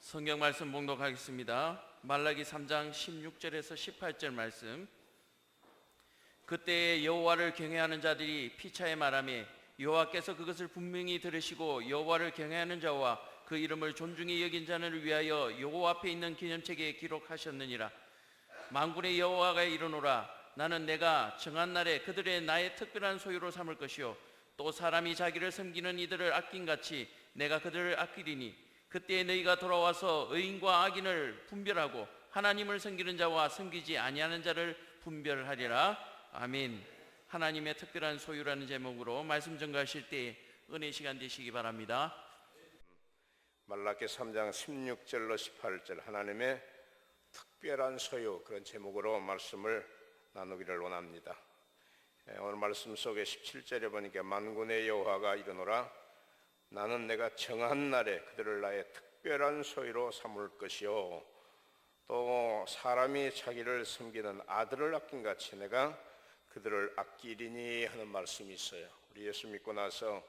성경 말씀 봉독하겠습니다. 말라기 3장 16절에서 18절 말씀. 그때에 여호와를 경외하는 자들이 피차에 말하며 여호와께서 그것을 분명히 들으시고 여호와를 경외하는 자와 그 이름을 존중히 여긴 자를 위하여 여호와 앞에 있는 기념책에 기록하셨느니라. 만군의 여호와가 이르노라. 나는 내가 정한 날에 그들의 나의 특별한 소유로 삼을 것이요 또 사람이 자기를 섬기는 이들을 아낀같이 내가 그들을 아끼리니 그때에 너희가 돌아와서 의인과 악인을 분별하고 하나님을 섬기는 자와 섬기지 아니하는 자를 분별하리라. 아멘. 하나님의 특별한 소유라는 제목으로 말씀 전가하실 때 은혜 시간 되시기 바랍니다. 말라기 3장 16절로 18절 하나님의 특별한 소유, 그런 제목으로 말씀을 나누기를 원합니다. 오늘 말씀 속에 17절에 보니까 만군의 여호와가 이르노라. 나는 내가 정한 날에 그들을 나의 특별한 소유로 삼을 것이요 또 사람이 자기를 섬기는 아들을 아낀같이 내가 그들을 아끼리니 하는 말씀이 있어요. 우리 예수 믿고 나서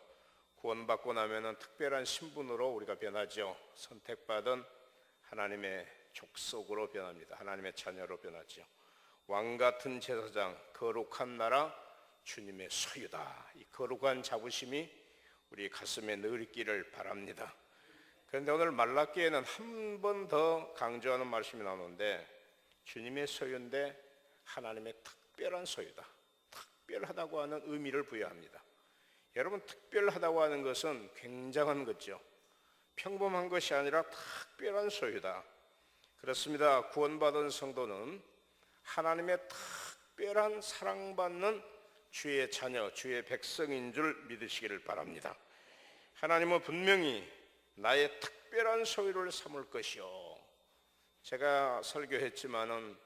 구원받고 나면은 특별한 신분으로 우리가 변하죠. 선택받은 하나님의 족속으로 변합니다. 하나님의 자녀로 변하죠. 왕같은 제사장, 거룩한 나라, 주님의 소유다. 이 거룩한 자부심이 우리 가슴에 늘 있기를 바랍니다. 그런데 오늘 말라기에는 한 번 더 강조하는 말씀이 나오는데 주님의 소유인데 하나님의 특별한 소유다. 특별하다고 하는 의미를 부여합니다. 여러분, 특별하다고 하는 것은 굉장한 거죠. 평범한 것이 아니라 특별한 소유다. 그렇습니다. 구원받은 성도는 하나님의 특별한 사랑받는 주의 자녀, 주의 백성인 줄 믿으시기를 바랍니다. 하나님은 분명히 나의 특별한 소유를 삼을 것이요. 제가 설교했지만은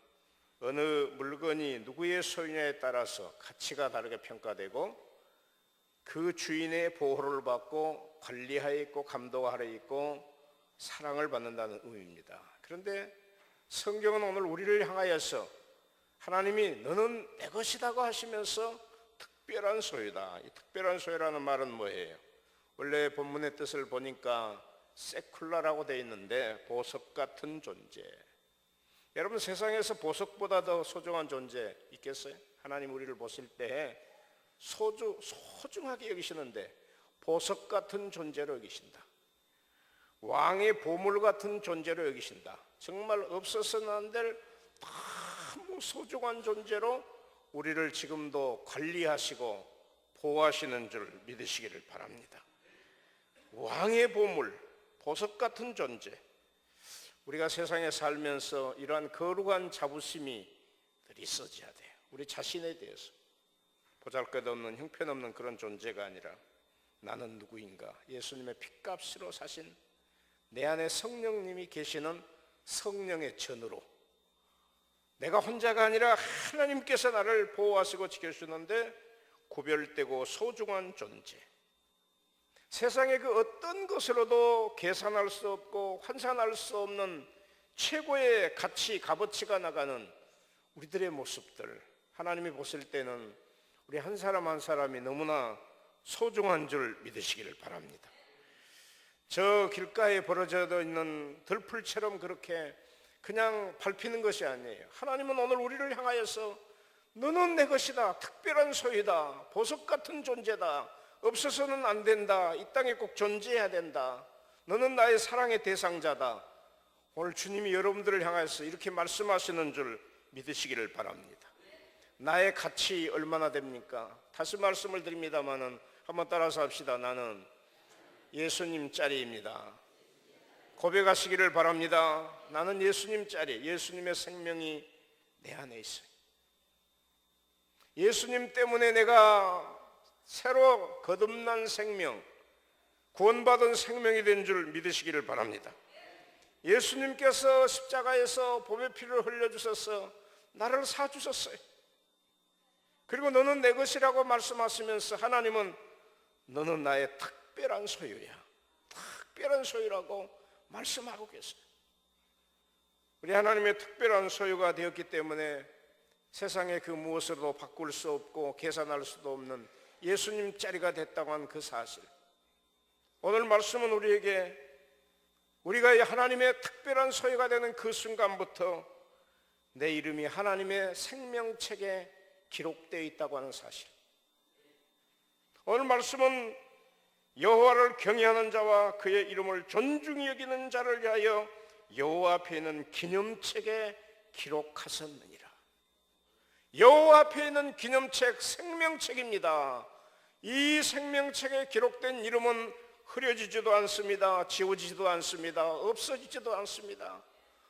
어느 물건이 누구의 소유냐에 따라서 가치가 다르게 평가되고 그 주인의 보호를 받고 관리하에 있고 감독하에 있고 사랑을 받는다는 의미입니다. 그런데 성경은 오늘 우리를 향하여서 하나님이 너는 내 것이라고 하시면서 특별한 소유다. 이 특별한 소유라는 말은 뭐예요? 원래 본문의 뜻을 보니까 세쿨라라고 되어 있는데 보석 같은 존재. 여러분, 세상에서 보석보다 더 소중한 존재 있겠어요? 하나님 우리를 보실 때 소중하게 여기시는데 보석 같은 존재로 여기신다. 왕의 보물 같은 존재로 여기신다. 정말 없어서는 안 될 너무 소중한 존재로 우리를 지금도 관리하시고 보호하시는 줄 믿으시기를 바랍니다. 왕의 보물, 보석 같은 존재. 우리가 세상에 살면서 이러한 거룩한 자부심이 늘 있어져야 돼요. 우리 자신에 대해서 보잘것없는 형편없는 그런 존재가 아니라 나는 누구인가? 예수님의 핏값으로 사신 내 안에 성령님이 계시는 성령의 전으로 내가 혼자가 아니라 하나님께서 나를 보호하시고 지켜주는데 구별되고 소중한 존재. 세상의 그 어떤 것으로도 계산할 수 없고 환산할 수 없는 최고의 가치, 값어치가 나가는 우리들의 모습들, 하나님이 보실 때는 우리 한 사람 한 사람이 너무나 소중한 줄 믿으시기를 바랍니다. 저 길가에 벌어져 있는 들풀처럼 그렇게 그냥 밟히는 것이 아니에요. 하나님은 오늘 우리를 향하여서 너는 내 것이다. 특별한 소유다. 보석 같은 존재다. 없어서는 안 된다. 이 땅에 꼭 존재해야 된다. 너는 나의 사랑의 대상자다. 오늘 주님이 여러분들을 향해서 이렇게 말씀하시는 줄 믿으시기를 바랍니다. 나의 가치 얼마나 됩니까? 다시 말씀을 드립니다마는 한번 따라서 합시다. 나는 예수님 짤입니다. 고백하시기를 바랍니다. 나는 예수님 짤이, 예수님의 생명이 내 안에 있어요. 예수님 때문에 내가 새로 거듭난 생명, 구원받은 생명이 된 줄 믿으시기를 바랍니다. 예수님께서 십자가에서 보배 피를 흘려주셔서 나를 사주셨어요. 그리고 너는 내 것이라고 말씀하시면서 하나님은 너는 나의 특별한 소유야. 특별한 소유라고 말씀하고 계세요. 우리 하나님의 특별한 소유가 되었기 때문에 세상의 그 무엇으로도 바꿀 수 없고 계산할 수도 없는 예수님 자리가 됐다고 한 그 사실, 오늘 말씀은 우리에게 우리가 하나님의 특별한 소유가 되는 그 순간부터 내 이름이 하나님의 생명책에 기록되어 있다고 하는 사실. 오늘 말씀은 여호와를 경외하는 자와 그의 이름을 존중히 여기는 자를 위하여 여호와 앞에 있는 기념책에 기록하셨느니라. 여호와 앞에 있는 기념책, 생명책입니다. 이 생명책에 기록된 이름은 흐려지지도 않습니다. 지워지지도 않습니다. 없어지지도 않습니다.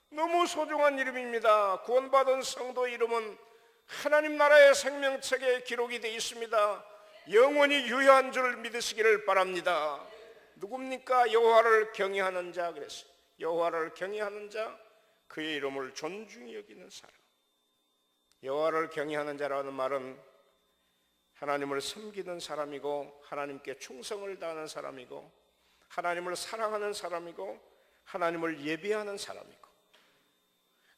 너무 소중한 이름입니다. 구원받은 성도의 이름은 하나님 나라의 생명책에 기록이 되어 있습니다. 영원히 유효한 줄 믿으시기를 바랍니다. 누굽니까? 여호와를 경외하는 자 그랬어요. 여호와를 경외하는 자, 그의 이름을 존중히 여기는 사람. 여호와를 경외하는 자라는 말은 하나님을 섬기는 사람이고 하나님께 충성을 다하는 사람이고 하나님을 사랑하는 사람이고 하나님을 예배하는 사람이고,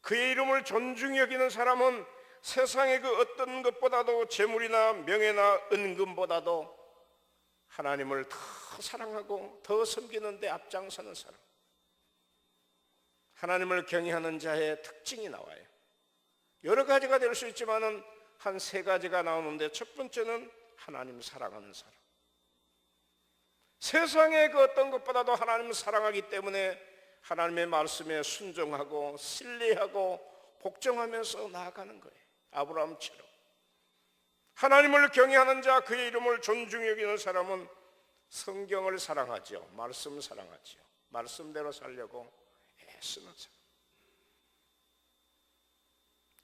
그의 이름을 존중히 여기는 사람은 세상의 그 어떤 것보다도 재물이나 명예나 은금보다도 하나님을 더 사랑하고 더 섬기는 데 앞장서는 사람. 하나님을 경외하는 자의 특징이 나와요. 여러 가지가 될 수 있지만은 한 세 가지가 나오는데, 첫 번째는 하나님 사랑하는 사람. 세상의 그 어떤 것보다도 하나님을 사랑하기 때문에 하나님의 말씀에 순종하고 신뢰하고 복종하면서 나아가는 거예요. 아브라함처럼. 하나님을 경외하는 자, 그의 이름을 존중히 여기는 사람은 성경을 사랑하죠. 말씀 사랑하죠. 말씀대로 살려고 애쓰는 사람.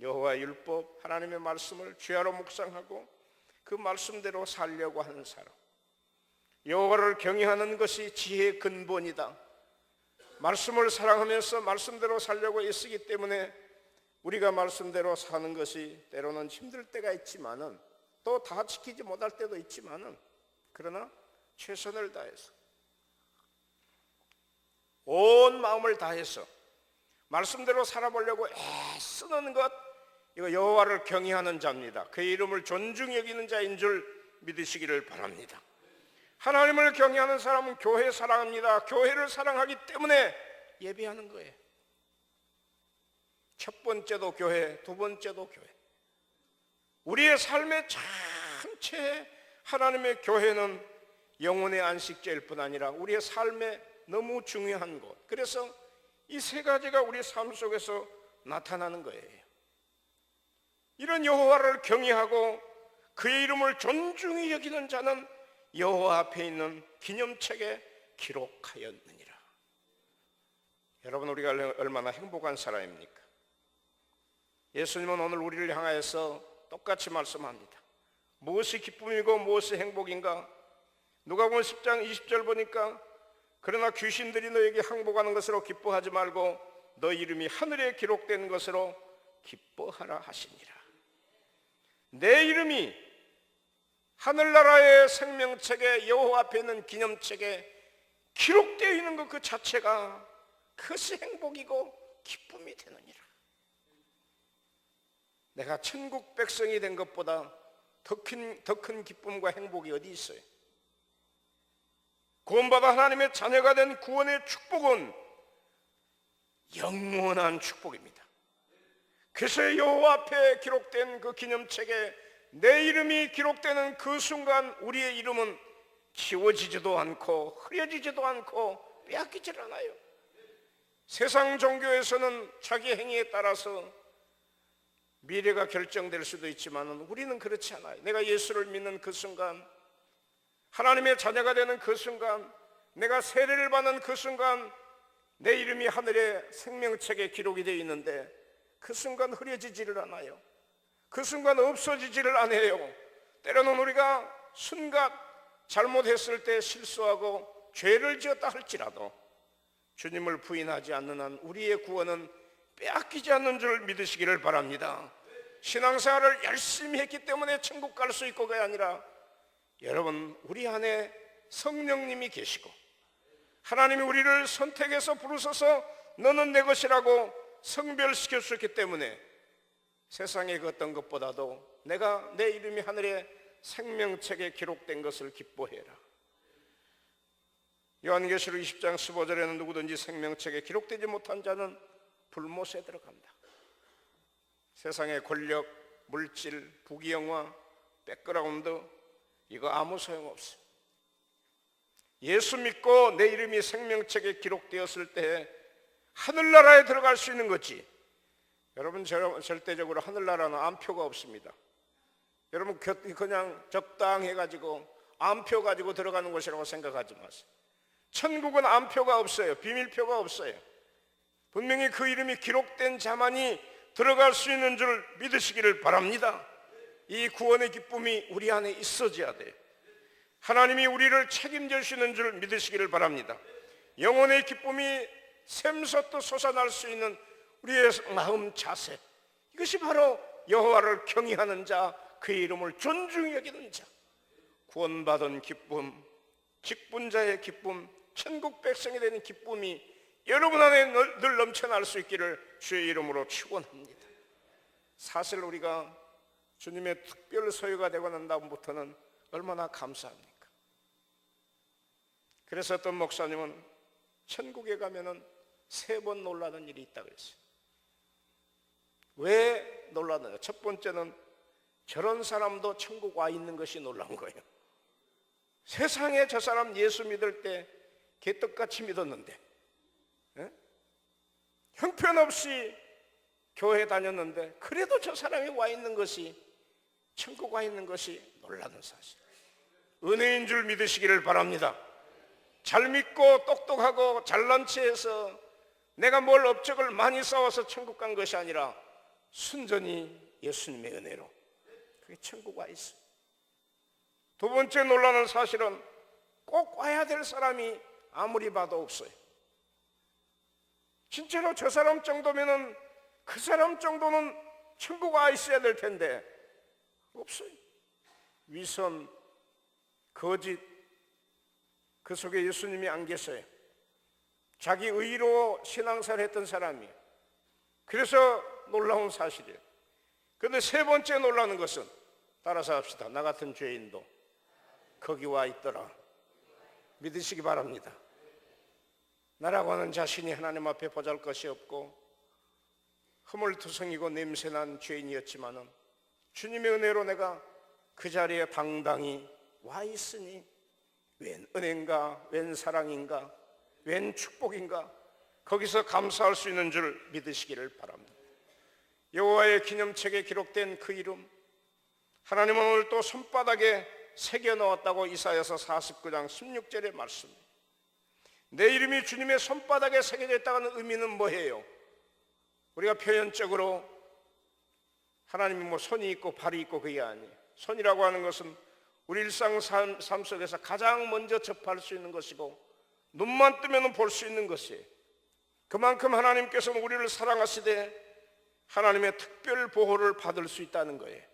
여호와의 율법, 하나님의 말씀을 주야로 묵상하고 그 말씀대로 살려고 하는 사람. 여호와를 경외하는 것이 지혜의 근본이다. 말씀을 사랑하면서 말씀대로 살려고 애쓰기 때문에 우리가 말씀대로 사는 것이 때로는 힘들 때가 있지만은, 또 다 지키지 못할 때도 있지만은, 그러나 최선을 다해서 온 마음을 다해서 말씀대로 살아보려고 애쓰는 것, 이거 여호와를 경외하는 자입니다. 그의 이름을 존중히 여기는 자인 줄 믿으시기를 바랍니다. 하나님을 경외하는 사람은 교회 사랑합니다. 교회를 사랑하기 때문에 예배하는 거예요. 첫 번째도 교회, 두 번째도 교회. 우리의 삶의 전체 하나님의 교회는 영혼의 안식처일 뿐 아니라 우리의 삶에 너무 중요한 곳. 그래서 이 세 가지가 우리 삶 속에서 나타나는 거예요. 이런 여호와를 경외하고 그의 이름을 존중히 여기는 자는 여호와 앞에 있는 기념책에 기록하였느니라. 여러분, 우리가 얼마나 행복한 사람입니까? 예수님은 오늘 우리를 향하여서 똑같이 말씀합니다. 무엇이 기쁨이고 무엇이 행복인가? 누가복음 10장 20절 보니까, 그러나 귀신들이 너에게 항복하는 것으로 기뻐하지 말고 너 이름이 하늘에 기록된 것으로 기뻐하라 하시니라. 내 이름이 하늘나라의 생명책에, 여호와 앞에 있는 기념책에 기록되어 있는 것 그 자체가, 그것이 행복이고 기쁨이 되느니라. 내가 천국 백성이 된 것보다 더 큰 기쁨과 행복이 어디 있어요? 구원받아 하나님의 자녀가 된 구원의 축복은 영원한 축복입니다. 그래서 여호와 앞에 기록된 그 기념책에 내 이름이 기록되는 그 순간 우리의 이름은 지워지지도 않고 흐려지지도 않고 빼앗기질 않아요. 세상 종교에서는 자기 행위에 따라서 미래가 결정될 수도 있지만 우리는 그렇지 않아요. 내가 예수를 믿는 그 순간, 하나님의 자녀가 되는 그 순간, 내가 세례를 받는 그 순간 내 이름이 하늘의 생명책에 기록이 되어 있는데 그 순간 흐려지지를 않아요. 그 순간 없어지지를 않아요. 때로는 우리가 순간 잘못했을 때 실수하고 죄를 지었다 할지라도 주님을 부인하지 않는 한 우리의 구원은 빼앗기지 않는 줄 믿으시기를 바랍니다. 신앙생활을 열심히 했기 때문에 천국 갈 수 있고가 아니라, 여러분, 우리 안에 성령님이 계시고 하나님이 우리를 선택해서 부르셔서 너는 내 것이라고 성별시켰기 때문에 세상의 그 어떤 것보다도 내가 내 이름이 하늘의 생명책에 기록된 것을 기뻐해라. 요한계시록 20장 15절에는 누구든지 생명책에 기록되지 못한 자는 불못에 들어간다. 세상의 권력, 물질, 부귀영화, 백그라운드 이거 아무 소용없어. 예수 믿고 내 이름이 생명책에 기록되었을 때 하늘나라에 들어갈 수 있는 거지. 여러분, 절대적으로 하늘나라는 암표가 없습니다. 여러분, 그냥 적당해가지고 암표 가지고 들어가는 곳이라고 생각하지 마세요. 천국은 암표가 없어요. 비밀표가 없어요. 분명히 그 이름이 기록된 자만이 들어갈 수 있는 줄 믿으시기를 바랍니다. 이 구원의 기쁨이 우리 안에 있어져야 돼요. 하나님이 우리를 책임져 주시는 줄 믿으시기를 바랍니다. 영혼의 기쁨이 샘솟듯 솟아날 수 있는 우리의 마음 자세, 이것이 바로 여호와를 경외하는 자, 그의 이름을 존중히 여기는 자, 구원받은 기쁨, 직분자의 기쁨, 천국 백성이 되는 기쁨이 여러분 안에 늘 넘쳐날 수 있기를 주의 이름으로 축원합니다. 사실 우리가 주님의 특별 소유가 되고 난 다음부터는 얼마나 감사합니까? 그래서 어떤 목사님은 천국에 가면은 3번 놀라는 일이 있다고 했어요. 왜 놀라느냐? 첫 번째는 저런 사람도 천국 와 있는 것이 놀라운 거예요. 세상에 저 사람 예수 믿을 때 개떡같이 믿었는데, 형편없이 교회 다녔는데 그래도 저 사람이 와 있는 것이, 천국 와 있는 것이 놀라는 사실. 은혜인 줄 믿으시기를 바랍니다. 잘 믿고 똑똑하고 잘난 체해서 내가 뭘 업적을 많이 쌓아서 천국 간 것이 아니라 순전히 예수님의 은혜로 그게 천국 와 있어. 두 번째 놀라는 사실은 꼭 와야 될 사람이 아무리 봐도 없어요. 진짜로 저 사람 정도면은, 그 사람 정도는 천국 와 있어야 될 텐데 없어요. 위선, 거짓, 그 속에 예수님이 안 계세요. 자기 의로 신앙생활 했던 사람이에요. 그래서 놀라운 사실이에요. 그런데 세 번째 놀라는 것은, 따라서 합시다. 나 같은 죄인도 거기 와 있더라. 믿으시기 바랍니다. 나라고 하는 자신이 하나님 앞에 보잘것이 없고 허물투성이고 냄새난 죄인이었지만은 주님의 은혜로 내가 그 자리에 당당히 와 있으니 웬 은혜인가, 웬 사랑인가, 웬 축복인가, 거기서 감사할 수 있는 줄 믿으시기를 바랍니다. 여호와의 기념책에 기록된 그 이름, 하나님은 오늘 또 손바닥에 새겨 넣었다고 이사야서 49장 16절에 말씀. 내 이름이 주님의 손바닥에 새겨져 있다는 의미는 뭐예요? 우리가 표현적으로 하나님이 뭐 손이 있고 발이 있고 그게 아니에요. 손이라고 하는 것은 우리 일상 삶 속에서 가장 먼저 접할 수 있는 것이고 눈만 뜨면 볼 수 있는 것이에요. 그만큼 하나님께서는 우리를 사랑하시되 하나님의 특별 보호를 받을 수 있다는 거예요.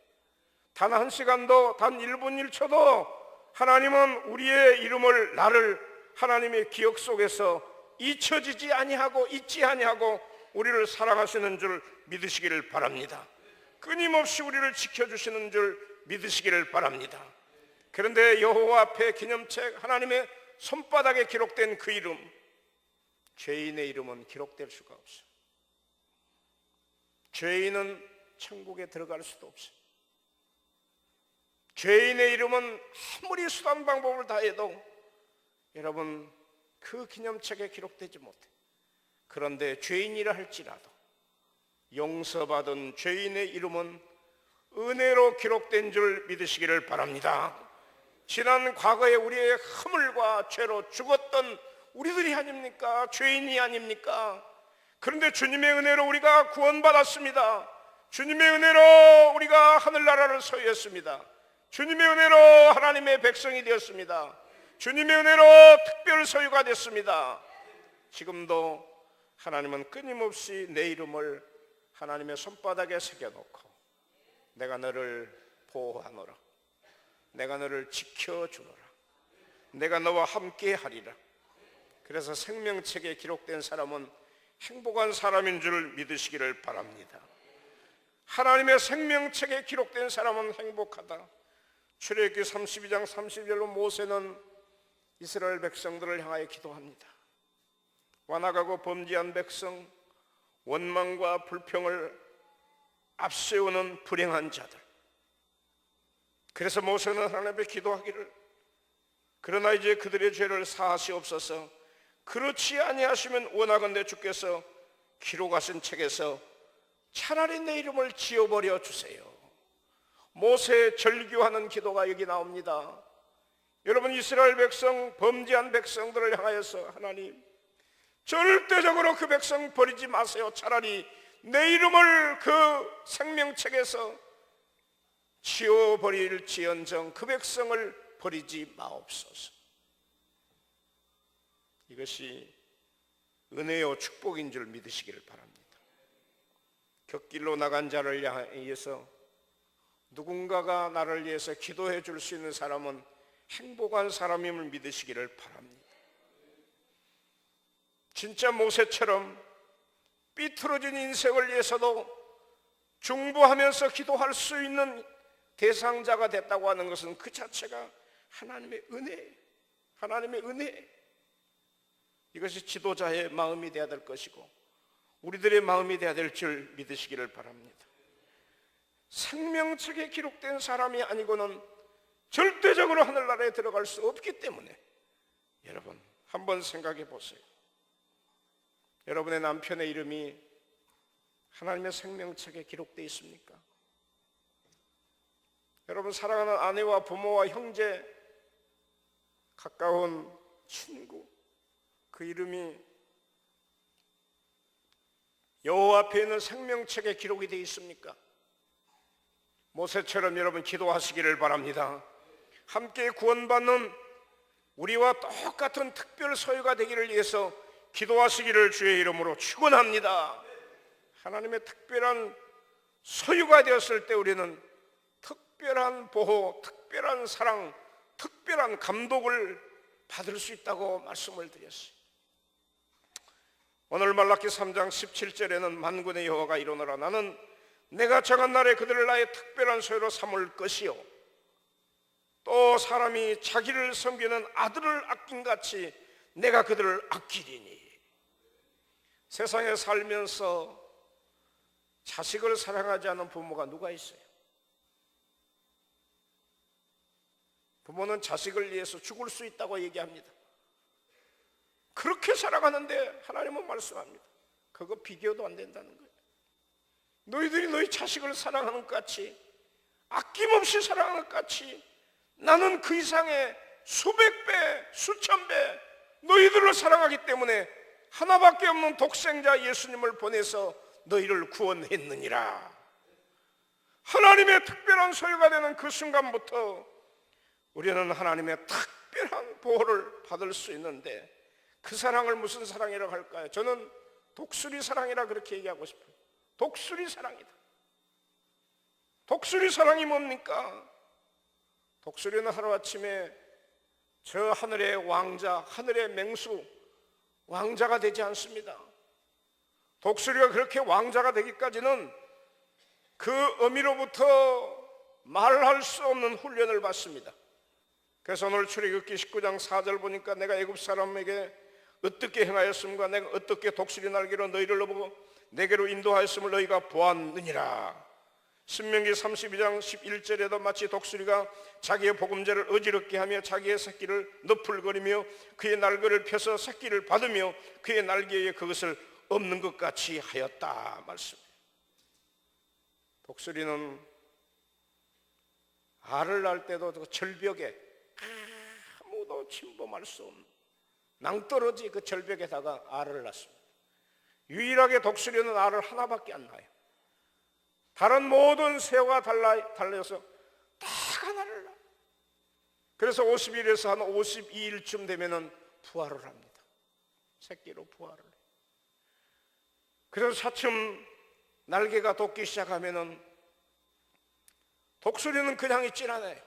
단 한 시간도, 단 1분 1초도 하나님은 우리의 이름을, 나를 하나님의 기억 속에서 잊혀지지 아니하고 잊지 아니하고 우리를 사랑하시는 줄 믿으시기를 바랍니다. 끊임없이 우리를 지켜주시는 줄 믿으시기를 바랍니다. 그런데 여호와 앞에 기념책, 하나님의 손바닥에 기록된 그 이름, 죄인의 이름은 기록될 수가 없어요. 죄인은 천국에 들어갈 수도 없어요. 죄인의 이름은 아무리 수단 방법을 다해도 여러분 그 기념책에 기록되지 못해. 그런데 죄인이라 할지라도 용서받은 죄인의 이름은 은혜로 기록된 줄 믿으시기를 바랍니다. 지난 과거에 우리의 허물과 죄로 죽었던 우리들이 아닙니까? 죄인이 아닙니까? 그런데 주님의 은혜로 우리가 구원받았습니다. 주님의 은혜로 우리가 하늘나라를 소유했습니다. 주님의 은혜로 하나님의 백성이 되었습니다. 주님의 은혜로 특별 소유가 됐습니다. 지금도 하나님은 끊임없이 내 이름을 하나님의 손바닥에 새겨놓고 내가 너를 보호하노라, 내가 너를 지켜주노라, 내가 너와 함께 하리라. 그래서 생명책에 기록된 사람은 행복한 사람인 줄 믿으시기를 바랍니다. 하나님의 생명책에 기록된 사람은 행복하다. 출애굽기 32장 30절로 모세는 이스라엘 백성들을 향하여 기도합니다. 완악하고 범죄한 백성, 원망과 불평을 앞세우는 불행한 자들. 그래서 모세는 하나님 앞에 기도하기를, 그러나 이제 그들의 죄를 사하시옵소서. 그렇지 아니하시면 원하건대 주께서 기록하신 책에서 차라리 내 이름을 지워버려 주세요. 모세의 절규하는 기도가 여기 나옵니다. 여러분, 이스라엘 백성, 범죄한 백성들을 향하여서 하나님, 절대적으로 그 백성 버리지 마세요. 차라리 내 이름을 그 생명책에서 지워버릴지언정 그 백성을 버리지 마옵소서. 이것이 은혜요 축복인 줄 믿으시기를 바랍니다. 곁길로 나간 자를 위해서 누군가가 나를 위해서 기도해 줄 수 있는 사람은 행복한 사람임을 믿으시기를 바랍니다. 진짜 모세처럼 삐뚤어진 인생을 위해서도 중보하면서 기도할 수 있는 대상자가 됐다고 하는 것은 그 자체가 하나님의 은혜, 하나님의 은혜. 이것이 지도자의 마음이 되어야 될 것이고 우리들의 마음이 되어야 될 줄 믿으시기를 바랍니다. 생명책에 기록된 사람이 아니고는 절대적으로 하늘나라에 들어갈 수 없기 때문에 여러분 한번 생각해 보세요. 여러분의 남편의 이름이 하나님의 생명책에 기록되어 있습니까? 여러분 사랑하는 아내와 부모와 형제, 가까운 친구, 그 이름이 여호와 앞에 있는 생명책에 기록이 되어 있습니까? 모세처럼 여러분 기도하시기를 바랍니다. 함께 구원받는 우리와 똑같은 특별 소유가 되기를 위해서 기도하시기를 주의 이름으로 축원합니다. 하나님의 특별한 소유가 되었을 때 우리는 특별한 보호, 특별한 사랑, 특별한 감독을 받을 수 있다고 말씀을 드렸어요. 오늘 말라기 3장 17절에는 만군의 여호와가 이르노라. 나는 내가 정한 날에 그들을 나의 특별한 소유로 삼을 것이요 또 사람이 자기를 섬기는 아들을 아낀같이 내가 그들을 아끼리니. 세상에 살면서 자식을 사랑하지 않는 부모가 누가 있어요? 부모는 자식을 위해서 죽을 수 있다고 얘기합니다. 그렇게 사랑하는데 하나님은 말씀합니다. 그거 비교도 안 된다는 거예요. 너희들이 너희 자식을 사랑하는 것 같이, 아낌없이 사랑하는 것 같이 나는 그 이상의 수백 배, 수천 배 너희들을 사랑하기 때문에 하나밖에 없는 독생자 예수님을 보내서 너희를 구원했느니라. 하나님의 특별한 소유가 되는 그 순간부터 우리는 하나님의 특별한 보호를 받을 수 있는데, 그 사랑을 무슨 사랑이라고 할까요? 저는 독수리 사랑이라 그렇게 얘기하고 싶어요. 독수리 사랑이다. 독수리 사랑이 뭡니까? 독수리는 하루아침에 저 하늘의 왕자, 하늘의 맹수, 왕자가 되지 않습니다. 독수리가 그렇게 왕자가 되기까지는 그 어미로부터 말할 수 없는 훈련을 받습니다. 그래서 오늘 출애굽기 19장 4절 보니까 내가 애굽 사람에게 어떻게 행하였음과 내가 어떻게 독수리 날개로 너희를 넣어보고 내게로 인도하였음을 너희가 보았느니라. 신명기 32장 11절에도 마치 독수리가 자기의 보금자를 어지럽게 하며 자기의 새끼를 너풀거리며 그의 날개를 펴서 새끼를 받으며 그의 날개에 그것을 없는 것 같이 하였다 말씀이에요. 독수리는 알을 낳을 때도 그 절벽에 아무도 침범할 수 없는 낭떠러지 그 절벽에다가 알을 낳습니다. 유일하게 독수리는 알을 하나밖에 안 낳아요. 다른 모든 새와 달라서 딱 하나를 낳아요. 그래서 50일에서 한 52일쯤 되면은 부화를 합니다. 새끼로 부화를 해요. 그래서 차츰 날개가 돋기 시작하면은 독수리는 그냥 있질 않아요.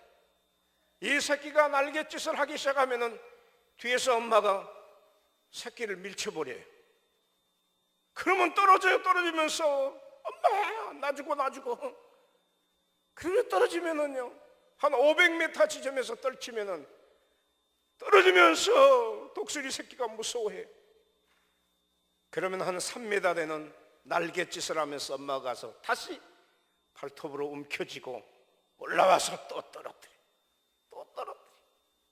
이 새끼가 날갯짓을 하기 시작하면은 뒤에서 엄마가 새끼를 밀쳐버려요. 그러면 떨어지면서 엄마 놔주고 그러면 떨어지면은요 한 500m 지점에서 떨치면은 떨어지면서 독수리 새끼가 무서워해요. 그러면 한 3m 되는 날갯짓을 하면서 엄마가 가서 다시 발톱으로 움켜쥐고 올라와서 또 떨어뜨려,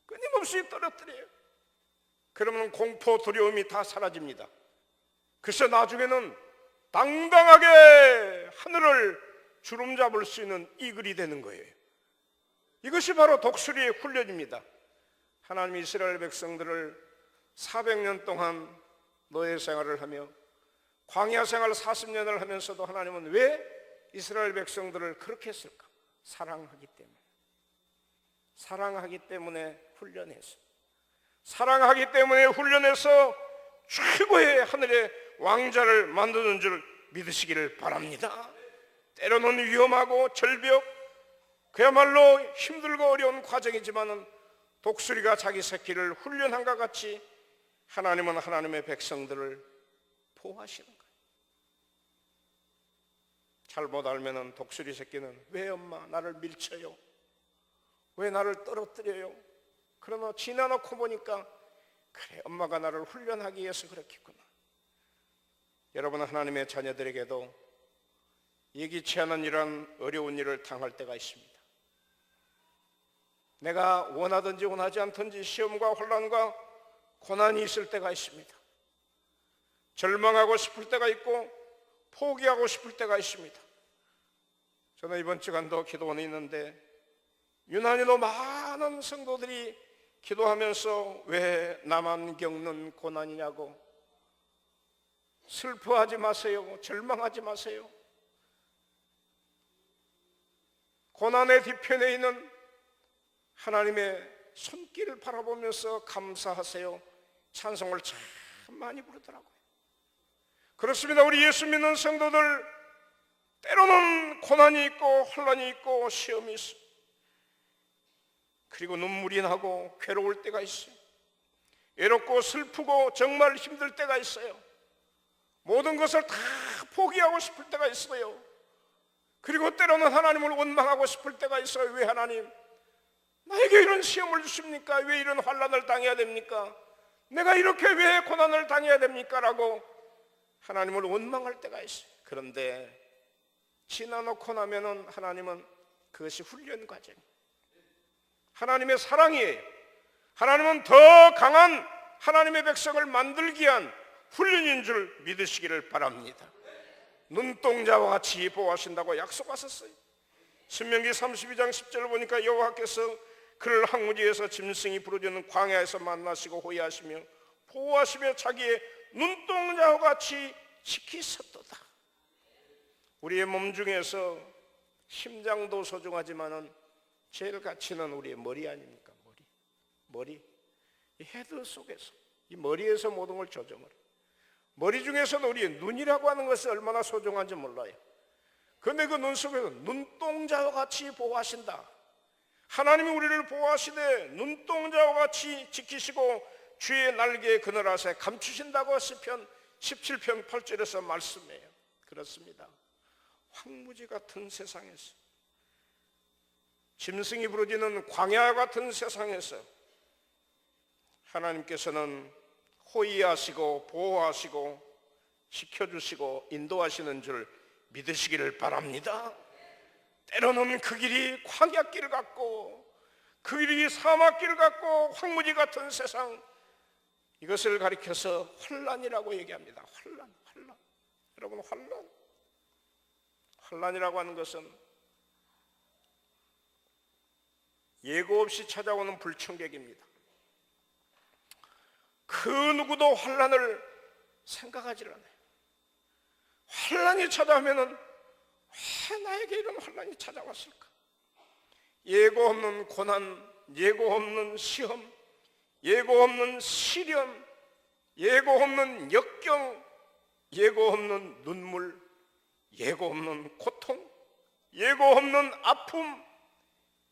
끊임없이 떨어뜨려요. 그러면 공포, 두려움이 다 사라집니다. 그래서 나중에는 당당하게 하늘을 주름 잡을 수 있는 이글이 되는 거예요. 이것이 바로 독수리의 훈련입니다. 하나님이 이스라엘 백성들을 400년 동안 노예 생활을 하며 광야 생활 40년을 하면서도 하나님은 왜 이스라엘 백성들을 그렇게 했을까? 사랑하기 때문에 훈련했어요. 사랑하기 때문에 훈련해서 최고의 하늘의 왕자를 만드는 줄 믿으시기를 바랍니다. 때로는 위험하고 절벽, 그야말로 힘들고 어려운 과정이지만은 독수리가 자기 새끼를 훈련한과 같이 하나님은 하나님의 백성들을 보호하시는 거예요. 잘못 알면은 독수리 새끼는 왜 엄마 나를 밀쳐요? 왜 나를 떨어뜨려요? 그러나 지나놓고 보니까 그래, 엄마가 나를 훈련하기 위해서 그렇겠구나. 여러분, 하나님의 자녀들에게도 예기치 않은 이런 어려운 일을 당할 때가 있습니다. 내가 원하든지 원하지 않든지 시험과 혼란과 고난이 있을 때가 있습니다. 절망하고 싶을 때가 있고 포기하고 싶을 때가 있습니다. 저는 이번 주간도 기도원에 있는데 유난히도 많은 성도들이 기도하면서 왜 나만 겪는 고난이냐고, 슬퍼하지 마세요. 절망하지 마세요. 고난의 뒤편에 있는 하나님의 손길을 바라보면서 감사하세요. 찬송을 참 많이 부르더라고요. 그렇습니다. 우리 예수 믿는 성도들 때로는 고난이 있고 혼란이 있고 시험이 있어요. 그리고 눈물이 나고 괴로울 때가 있어요. 외롭고 슬프고 정말 힘들 때가 있어요. 모든 것을 다 포기하고 싶을 때가 있어요. 그리고 때로는 하나님을 원망하고 싶을 때가 있어요. 왜 하나님 나에게 이런 시험을 주십니까? 왜 이런 환난을 당해야 됩니까? 내가 이렇게 왜 고난을 당해야 됩니까? 라고 하나님을 원망할 때가 있어요. 그런데 지나놓고 나면은 하나님은 그것이 훈련 과정이에요. 하나님의 사랑이에요. 하나님은 더 강한 하나님의 백성을 만들기 위한 훈련인 줄 믿으시기를 바랍니다. 눈동자와 같이 보호하신다고 약속하셨어요. 신명기 32장 10절을 보니까 여호와께서 그를 항무지에서 짐승이 부르짖는 광야에서 만나시고 호위하시며 보호하시며 자기의 눈동자와 같이 지키셨도다. 우리의 몸 중에서 심장도 소중하지만은 제일 가치는 우리의 머리 아닙니까? 머리. 이 헤드 속에서, 이 머리에서 모든 걸 조정을 해요. 머리 중에서도 우리의 눈이라고 하는 것이 얼마나 소중한지 몰라요. 그런데 그 눈 속에서 눈동자와 같이 보호하신다. 하나님이 우리를 보호하시되 눈동자와 같이 지키시고 주의 날개에 그늘 아래 감추신다고 시편 17편 8절에서 말씀해요. 그렇습니다. 황무지 같은 세상에서, 짐승이 부르짖는 광야 같은 세상에서 하나님께서는 호위하시고 보호하시고 지켜주시고 인도하시는 줄 믿으시기를 바랍니다. 때로는 그 길이 광야길 같고 그 길이 사막길 같고 황무지 같은 세상, 이것을 가리켜서 환난이라고 얘기합니다. 환난. 여러분, 환난이라고 하는 것은 예고 없이 찾아오는 불청객입니다. 그 누구도 환난을 생각하지 않아요. 환난이 찾아오면은 왜 나에게 이런 환난이 찾아왔을까? 예고 없는 고난, 예고 없는 시험, 예고 없는 시련, 예고 없는 역경, 예고 없는 눈물, 예고 없는 고통, 예고 없는 아픔,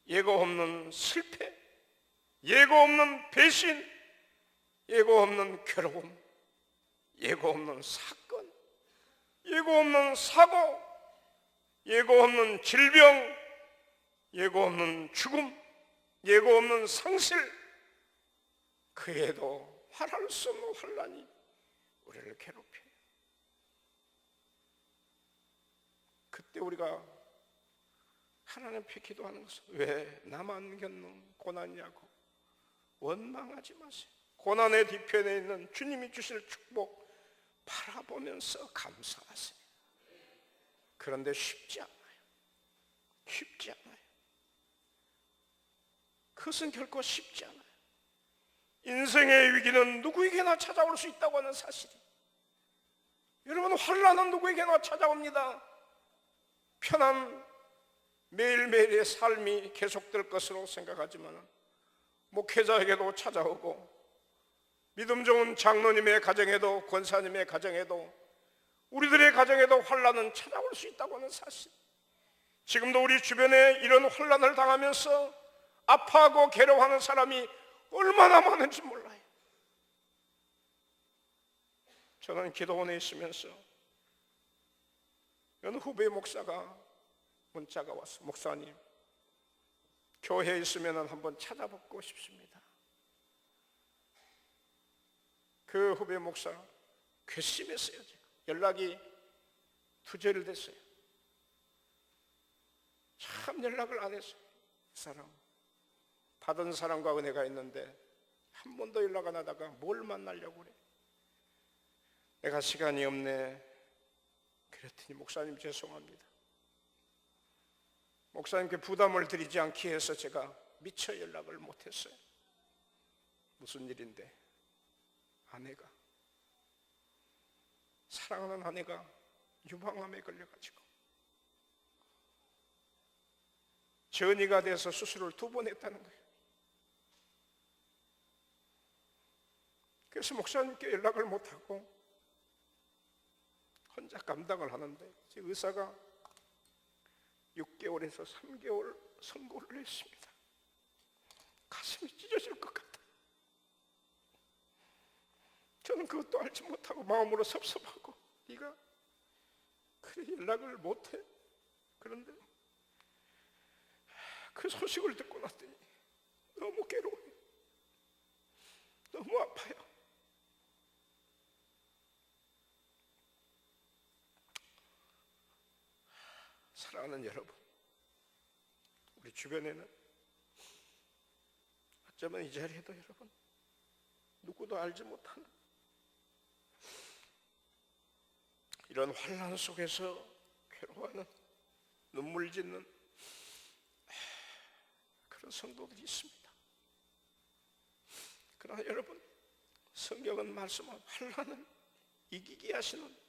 예고 없는 실패, 예고 없는 배신, 예고 없는 괴로움, 예고 없는 사건, 예고 없는 사고, 예고 없는 질병, 예고 없는 죽음, 예고 없는 상실, 그에도 말할 수 없는 환난이 우리를 괴롭혀요. 그때 우리가 하나님 앞에 기도하는 것은 왜 나만 겪는 고난이냐고 원망하지 마세요. 고난의 뒤편에 있는 주님이 주실 축복 바라보면서 감사하세요. 그런데 쉽지 않아요. 쉽지 않아요. 그것은 결코 쉽지 않아요. 인생의 위기는 누구에게나 찾아올 수 있다고 하는 사실이, 여러분, 환난은 누구에게나 찾아옵니다. 편한 매일매일의 삶이 계속될 것으로 생각하지만 목회자에게도 찾아오고 믿음 좋은 장로님의 가정에도 권사님의 가정에도 우리들의 가정에도 환난은 찾아올 수 있다고 하는 사실, 지금도 우리 주변에 이런 환난을 당하면서 아파하고 괴로워하는 사람이 얼마나 많은지 몰라요. 저는 기도원에 있으면서 어느 후배 목사가 문자가 왔어. 목사님, 교회에 있으면 한번 찾아뵙고 싶습니다. 그 후배 목사 괘씸했어요. 연락이 두절이 됐어요. 참 연락을 안 했어요. 그 사람 받은 사랑과 은혜가 있는데 한 번도 연락 안 하다가 뭘 만나려고 그래. 내가 시간이 없네 그랬더니 목사님 죄송합니다. 목사님께 부담을 드리지 않기 위해서 제가 미처 연락을 못했어요. 무슨 일인데 아내가, 사랑하는 아내가 유방암에 걸려가지고 전이가 돼서 수술을 2번 했다는 거예요. 그래서 목사님께 연락을 못하고 혼자 감당을 하는데 의사가 6개월에서 3개월 선고를 했습니다. 가슴이 찢어질 것 같아요. 저는 그것도 알지 못하고 마음으로 섭섭하고, 네가 그래 연락을 못해? 그런데 그 소식을 듣고 났더니 너무 괴로워요. 너무 아파요. 사랑하는 여러분, 우리 주변에는 어쩌면 이 자리에도 여러분 누구도 알지 못하는 이런 환난 속에서 괴로워하는, 눈물 짓는 그런 성도들이 있습니다. 그러나 여러분, 성경은 말씀하는 환난을 이기게 하시는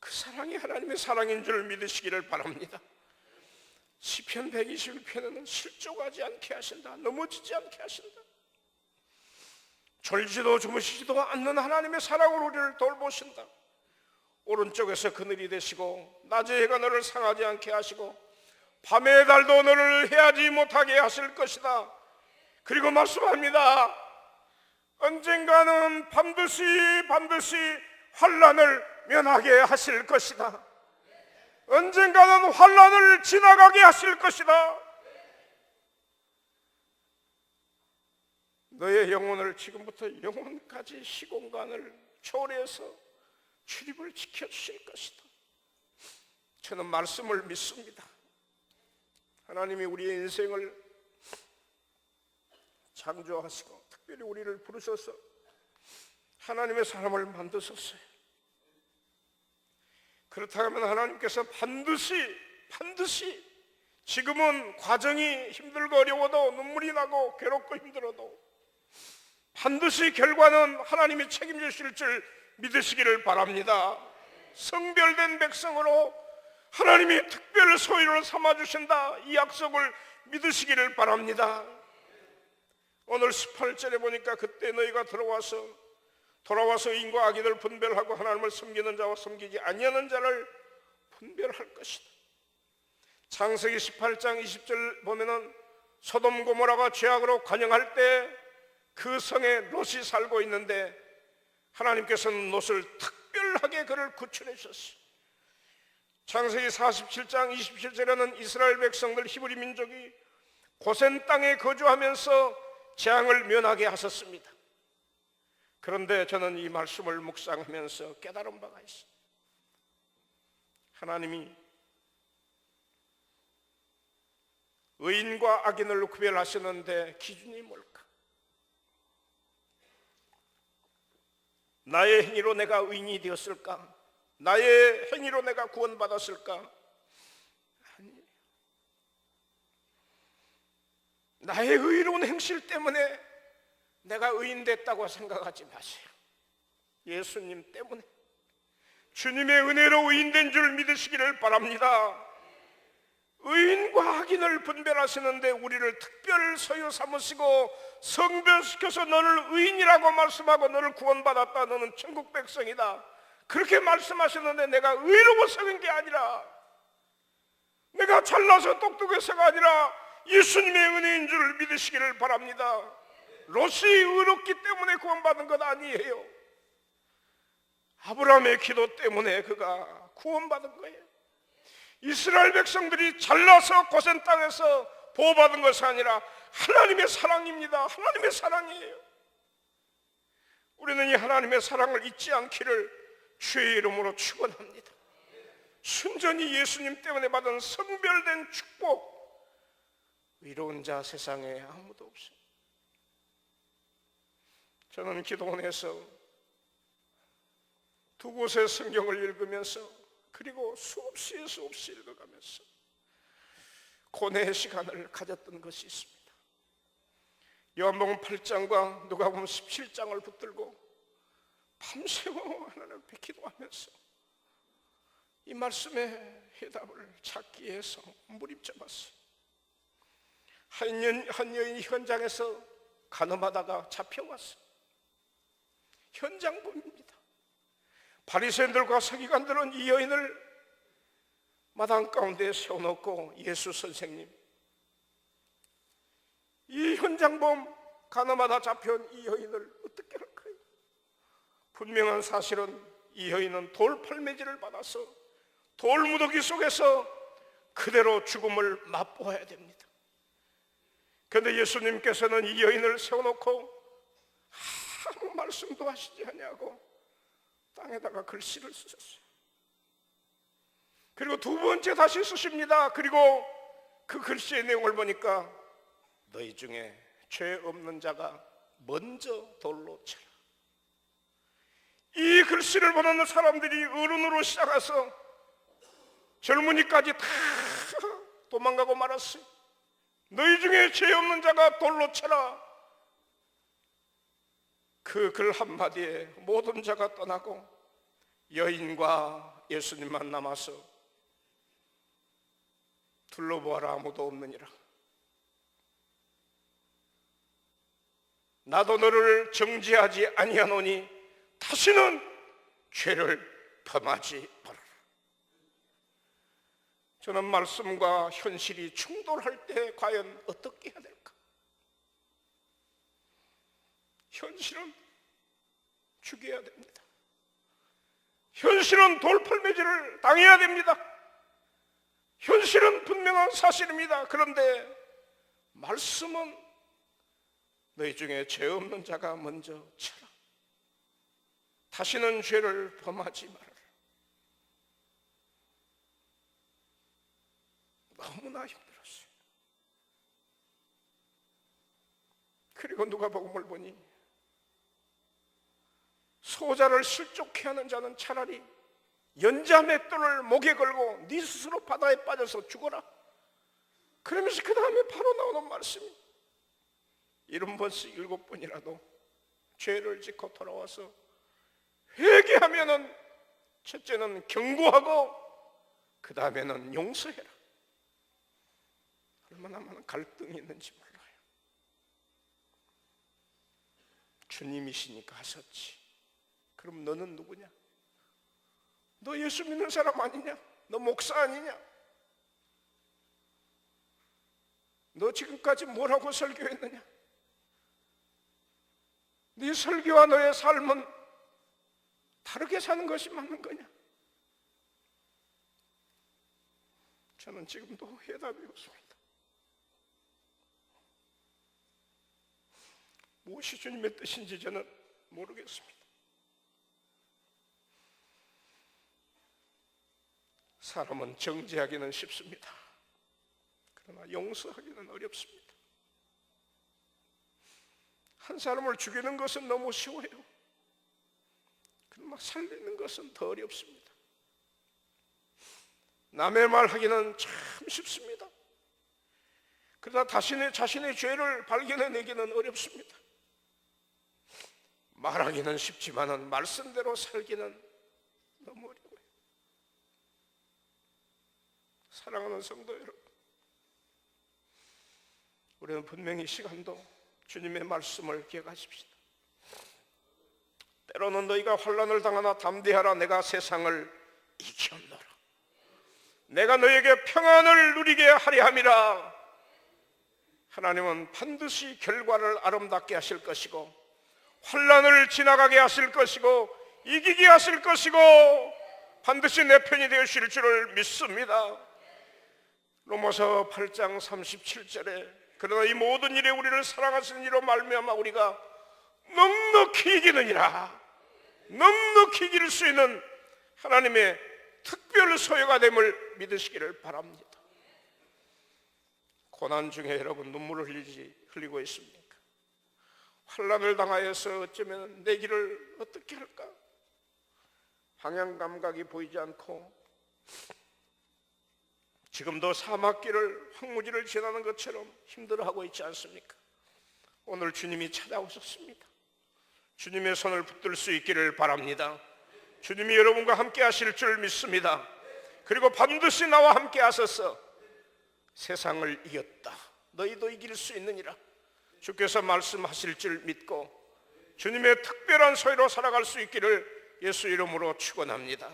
그 사랑이 하나님의 사랑인 줄 믿으시기를 바랍니다. 시편 121편에는 실족하지 않게 하신다, 넘어지지 않게 하신다. 졸지도 주무시지도 않는 하나님의 사랑으로 우리를 돌보신다. 오른쪽에서 그늘이 되시고 낮의 해가 너를 상하지 않게 하시고 밤의 달도 너를 해하지 못하게 하실 것이다. 그리고 말씀합니다. 언젠가는 반드시 환난을 면하게 하실 것이다. 언젠가는 환난을 지나가게 하실 것이다. 너의 영혼을 지금부터 영혼까지 시공간을 초월해서 출입을 지켜주실 것이다. 저는 말씀을 믿습니다. 하나님이 우리의 인생을 창조하시고 특별히 우리를 부르셔서 하나님의 사람을 만드셨어요. 그렇다면 하나님께서 반드시 지금은 과정이 힘들고 어려워도 눈물이 나고 괴롭고 힘들어도 반드시 결과는 하나님이 책임지실 줄 믿으시기를 바랍니다. 성별된 백성으로 하나님이 특별 소유를 삼아주신다, 이 약속을 믿으시기를 바랍니다. 오늘 18절에 보니까 그때 너희가 돌아와서 의인과 악인을 분별하고 하나님을 섬기는 자와 섬기지 아니하는 자를 분별할 것이다. 창세기 18장 20절 보면은 소돔 고모라가 죄악으로 관영할 때 그 성에 롯이 살고 있는데 하나님께서는 롯을 특별하게 그를 구출해 주셨어요. 창세기 47장 27절에는 이스라엘 백성들 히브리 민족이 고센 땅에 거주하면서 재앙을 면하게 하셨습니다. 그런데 저는 이 말씀을 묵상하면서 깨달은 바가 있습니다. 하나님이 의인과 악인을 구별하시는데 기준이 뭘까? 나의 행위로 내가 의인이 되었을까? 나의 행위로 내가 구원받았을까? 아니, 나의 의로운 행실 때문에 내가 의인 됐다고 생각하지 마세요. 예수님 때문에, 주님의 은혜로 의인된 줄 믿으시기를 바랍니다. 의인과 악인을 분별하시는데 우리를 특별 소유 삼으시고 성별시켜서 너를 의인이라고 말씀하고 너를 구원받았다, 너는 천국 백성이다, 그렇게 말씀하시는데 내가 의로워서 그런 게 아니라, 내가 잘나서 똑똑해서가 아니라 예수님의 은혜인 줄 믿으시기를 바랍니다. 롯이 의롭기 때문에 구원받은 것 아니에요. 아브라함의 기도 때문에 그가 구원받은 거예요. 이스라엘 백성들이 잘나서 고센 땅에서 보호받은 것이 아니라 하나님의 사랑입니다. 하나님의 사랑이에요. 우리는 이 하나님의 사랑을 잊지 않기를 주의 이름으로 축원합니다. 순전히 예수님 때문에 받은 성별된 축복, 의로운 자 세상에 아무도 없어요. 저는 기도원에서 두 곳의 성경을 읽으면서, 그리고 수없이 읽어가면서 고뇌의 시간을 가졌던 것이 있습니다. 요한복음 8장과 누가복음 17장을 붙들고 밤새워 하나님 앞에 기도하면서 이 말씀의 해답을 찾기 위해서 몰입해봤어요. 한 여인이 현장에서 간음하다가 잡혀왔어요. 현장범입니다. 바리새인들과 서기관들은 이 여인을 마당 가운데 세워놓고, 예수 선생님, 이 현장범 간음하다 잡혀온 이 여인을 어떻게 할까요? 분명한 사실은 이 여인은 돌팔매질을 받아서 돌무더기 속에서 그대로 죽음을 맛보아야 됩니다. 그런데 예수님께서는 이 여인을 세워놓고 아무 말씀도 하시지 않냐고 땅에다가 글씨를 쓰셨어요. 그리고 두 번째 다시 쓰십니다. 그리고 그 글씨의 내용을 보니까 너희 중에 죄 없는 자가 먼저 돌로 쳐라. 이 글씨를 보는 사람들이 어른으로 시작해서 젊은이까지 다 도망가고 말았어요. 너희 중에 죄 없는 자가 돌로 쳐라. 그 글 한마디에 모든 자가 떠나고 여인과 예수님만 남아서 둘러보아라 아무도 없느니라. 나도 너를 정죄하지 아니하노니 다시는 죄를 범하지 말아라. 저는 말씀과 현실이 충돌할 때 과연 어떻게 해야 될까? 현실은 죽여야 됩니다. 현실은 돌팔매질을 당해야 됩니다. 현실은 분명한 사실입니다. 그런데 말씀은 너희 중에 죄 없는 자가 먼저 쳐라. 다시는 죄를 범하지 말아라. 너무나 힘들었어요. 그리고 누가복음을 보니 소자를 실족해 하는 자는 차라리 연자 맷돌을 목에 걸고 네 스스로 바다에 빠져서 죽어라. 그러면서 그 다음에 바로 나오는 말씀이 70번씩 7번이라도 죄를 짓고 돌아와서 회개하면은 첫째는 경고하고 그 다음에는 용서해라. 얼마나 많은 갈등이 있는지 몰라요. 주님이시니까 하셨지. 그럼 너는 누구냐? 너 예수 믿는 사람 아니냐? 너 목사 아니냐? 너 지금까지 뭘 하고 설교했느냐? 네 설교와 너의 삶은 다르게 사는 것이 맞는 거냐? 저는 지금도 해답이 없습니다. 무엇이 주님의 뜻인지 저는 모르겠습니다. 사람은 정죄하기는 쉽습니다. 그러나 용서하기는 어렵습니다. 한 사람을 죽이는 것은 너무 쉬워요. 그러나 살리는 것은 더 어렵습니다. 남의 말 하기는 참 쉽습니다. 그러나 자신의 죄를 발견해내기는 어렵습니다. 말하기는 쉽지만은 말씀대로 살기는 너무 어려워요. 사랑하는 성도 여러분, 우리는 분명히 이 시간도 주님의 말씀을 기억하십시다. 때로는 너희가 환난을 당하나 담대하라. 내가 세상을 이겼노라. 내가 너에게 평안을 누리게 하려 함이라. 하나님은 반드시 결과를 아름답게 하실 것이고 환난을 지나가게 하실 것이고 이기게 하실 것이고 반드시 내 편이 되실 줄을 믿습니다. 로마서 8장 37절에 그러나 이 모든 일에 우리를 사랑하시는 이로 말미암아 우리가 넉넉히 이기느니라. 넉넉히 이길 수 있는 하나님의 특별 소유가 됨을 믿으시기를 바랍니다. 고난 중에 여러분 눈물을 흘리고 있습니까? 환난을 당하여서 어쩌면 내 길을 어떻게 할까? 방향 감각이 보이지 않고 지금도 사막길을 황무지를 지나는 것처럼 힘들어하고 있지 않습니까? 오늘 주님이 찾아오셨습니다. 주님의 손을 붙들 수 있기를 바랍니다. 주님이 여러분과 함께 하실 줄 믿습니다. 그리고 반드시 나와 함께 하셔서 세상을 이겼다. 너희도 이길 수 있느니라. 주께서 말씀하실 줄 믿고 주님의 특별한 소유로 살아갈 수 있기를 예수 이름으로 축원합니다.